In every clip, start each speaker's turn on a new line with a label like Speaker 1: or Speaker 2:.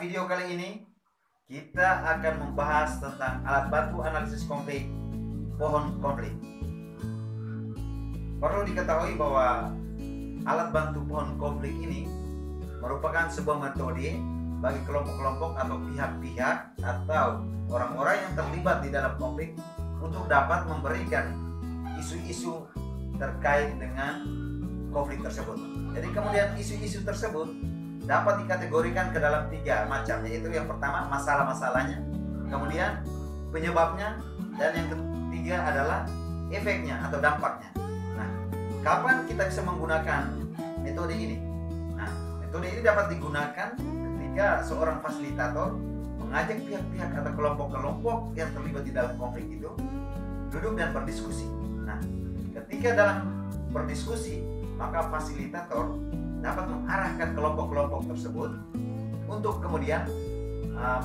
Speaker 1: video kali ini kita akan membahas tentang alat bantu analisis konflik pohon konflik. Perlu diketahui bahwa alat bantu pohon konflik ini merupakan sebuah metode bagi kelompok-kelompok atau pihak-pihak atau orang-orang yang terlibat di dalam konflik untuk dapat memberikan isu-isu terkait dengan konflik tersebut. Jadi kemudian isu-isu tersebut dapat dikategorikan ke dalam 3 macam, yaitu yang pertama masalah-masalahnya, kemudian penyebabnya, dan yang ketiga adalah efeknya atau dampaknya. Nah, kapan kita bisa menggunakan metode ini? Nah, metode ini dapat digunakan ketika seorang fasilitator mengajak pihak-pihak atau kelompok-kelompok yang terlibat di dalam konflik itu duduk dan berdiskusi. Nah, ketika dalam berdiskusi, maka fasilitator dapat mengarahkan kelompok-kelompok tersebut untuk kemudian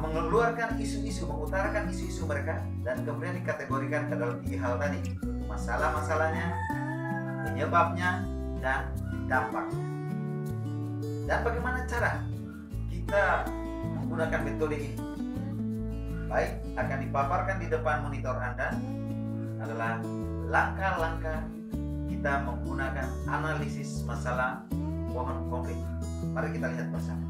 Speaker 1: mengeluarkan isu-isu, mengutarakan isu-isu mereka, dan kemudian dikategorikan ke dalam 3 hal tadi: masalah-masalahnya, penyebabnya, dan dampaknya. Dan bagaimana cara kita menggunakan metode ini? Baik, akan dipaparkan di depan monitor Anda adalah langkah-langkah kita menggunakan analisis masalah pohon konflik. Mari kita lihat bersama.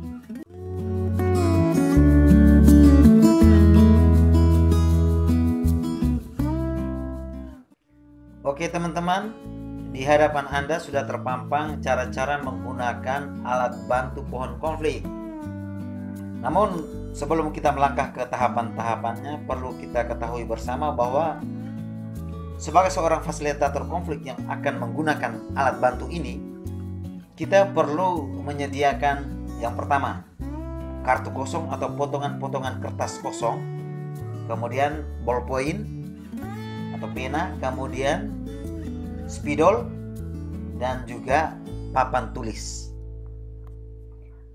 Speaker 1: Oke teman-teman, di hadapan Anda sudah terpampang cara-cara menggunakan alat bantu pohon konflik. Namun sebelum kita melangkah ke tahapan-tahapannya, perlu kita ketahui bersama bahwa sebagai seorang fasilitator konflik yang akan menggunakan alat bantu ini, kita perlu menyediakan yang pertama kartu kosong atau potongan-potongan kertas kosong, kemudian ballpoint atau pena, kemudian spidol, dan juga papan tulis.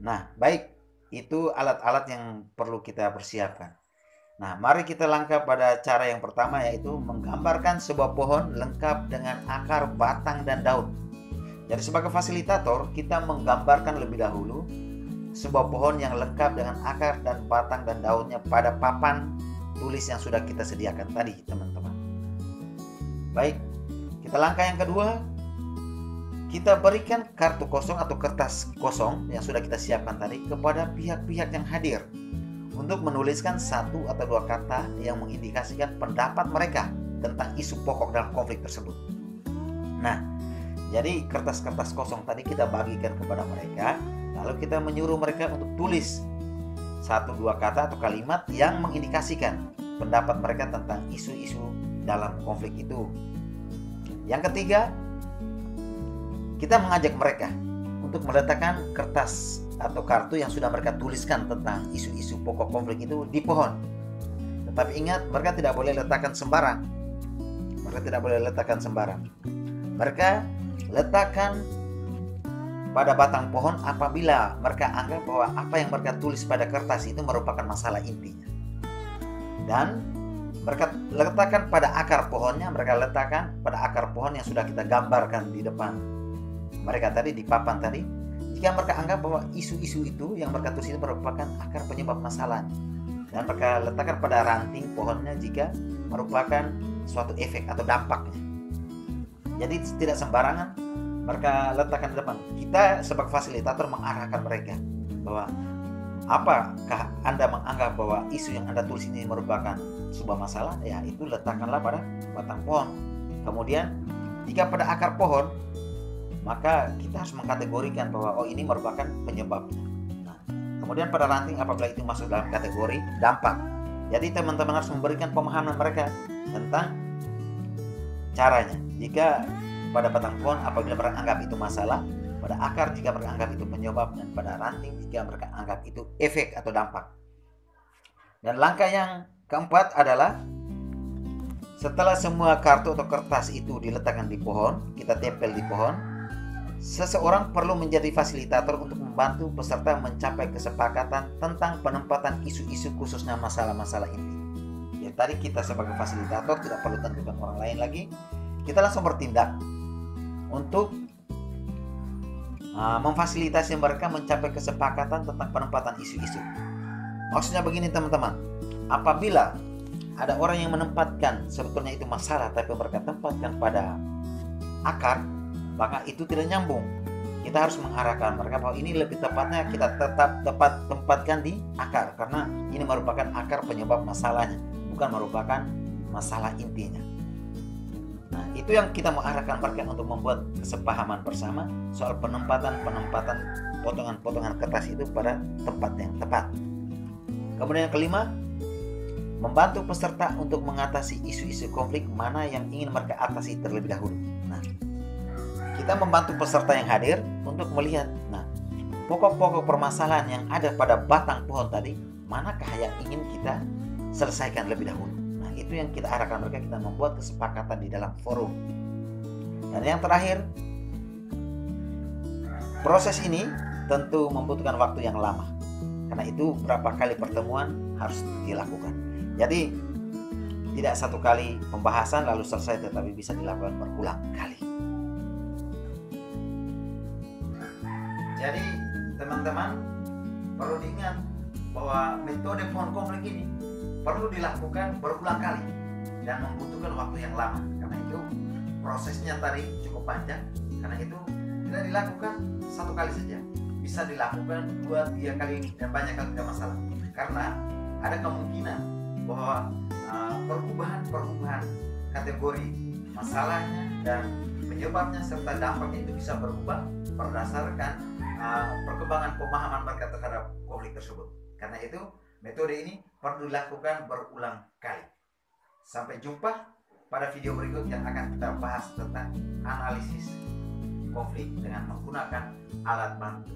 Speaker 1: Nah, baik, itu alat-alat yang perlu kita persiapkan. Nah, mari kita langkah pada cara yang pertama, yaitu menggambarkan sebuah pohon lengkap dengan akar, batang, dan daun. Jadi sebagai fasilitator, kita menggambarkan lebih dahulu sebuah pohon yang lengkap dengan akar dan batang dan daunnya pada papan tulis yang sudah kita sediakan tadi, teman-teman. Baik, kita langkah yang kedua, kita berikan kartu kosong atau kertas kosong yang sudah kita siapkan tadi kepada pihak-pihak yang hadir untuk menuliskan 1 atau 2 kata yang mengindikasikan pendapat mereka tentang isu pokok dalam konflik tersebut. Nah, jadi kertas-kertas kosong tadi kita bagikan kepada mereka, lalu kita menyuruh mereka untuk tulis 1-2 kata atau kalimat yang mengindikasikan pendapat mereka tentang isu-isu dalam konflik itu. Yang ketiga, kita mengajak mereka untuk meletakkan kertas atau kartu yang sudah mereka tuliskan tentang isu-isu pokok konflik itu di pohon. Tetapi ingat, mereka tidak boleh letakkan sembarang. Mereka letakkan pada batang pohon apabila mereka anggap bahwa apa yang mereka tulis pada kertas itu merupakan masalah intinya. Dan mereka letakkan pada akar pohonnya, yang sudah kita gambarkan di depan mereka tadi, di papan tadi. Jika mereka anggap bahwa isu-isu itu yang mereka tulis itu merupakan akar penyebab masalahnya, dan mereka letakkan pada ranting pohonnya jika merupakan suatu efek atau dampaknya. Jadi tidak sembarangan mereka letakkan di depan. Kita sebagai fasilitator mengarahkan mereka bahwa apakah Anda menganggap bahwa isu yang Anda tulis ini merupakan sebuah masalah, ya itu letakkanlah pada batang pohon. Kemudian jika pada akar pohon, maka kita harus mengkategorikan bahwa ini merupakan penyebabnya. Nah, kemudian pada ranting apabila itu masuk dalam kategori dampak. Jadi teman-teman harus memberikan pemahaman mereka tentang caranya. Jika pada batang pohon apabila mereka anggap itu masalah, pada akar jika mereka anggap itu penyebab, dan pada ranting jika mereka anggap itu efek atau dampak. Dan langkah yang keempat adalah setelah semua kartu atau kertas itu diletakkan di pohon, kita tempel di pohon, seseorang perlu menjadi fasilitator untuk membantu peserta mencapai kesepakatan tentang penempatan isu-isu khususnya masalah-masalah inti. Ya, tadi kita sebagai fasilitator tidak perlu tentukan orang lain lagi. Kita langsung bertindak untuk memfasilitasi mereka mencapai kesepakatan tentang penempatan isu-isu. Maksudnya begini teman-teman, apabila ada orang yang menempatkan sebetulnya itu masalah tapi mereka tempatkan pada akar, maka itu tidak nyambung. Kita harus mengarahkan mereka bahwa ini lebih tepatnya kita tetap tempatkan di akar, karena ini merupakan akar penyebab masalahnya, bukan merupakan masalah intinya. Nah, itu yang kita mau arahkan mereka untuk membuat kesepahaman bersama soal penempatan potongan-potongan kertas itu pada tempat yang tepat. Kemudian yang kelima, membantu peserta untuk mengatasi isu-isu konflik mana yang ingin mereka atasi terlebih dahulu. Nah, kita membantu peserta yang hadir untuk melihat, nah, pokok-pokok permasalahan yang ada pada batang pohon tadi, manakah yang ingin kita selesaikan lebih dahulu. Nah, itu yang kita arahkan mereka, kita membuat kesepakatan di dalam forum. Dan yang terakhir, proses ini tentu membutuhkan waktu yang lama. Karena itu berapa kali pertemuan harus dilakukan. Jadi tidak satu kali pembahasan lalu selesai, tetapi bisa dilakukan berulang kali. Jadi teman-teman perlu diingat bahwa metode pohon konflik ini perlu dilakukan berulang kali dan membutuhkan waktu yang lama. Karena itu prosesnya tadi cukup panjang. Karena itu tidak dilakukan satu kali saja, bisa dilakukan 2-3 kali dan banyak kali, tidak masalah. Karena ada kemungkinan bahwa perubahan kategori masalahnya dan penyebabnya serta dampaknya itu bisa berubah berdasarkan perkembangan pemahaman mereka terhadap konflik tersebut. Karena itu metode ini perlu dilakukan berulang kali. Sampai jumpa pada video berikut yang akan kita bahas tentang analisis konflik dengan menggunakan alat bantu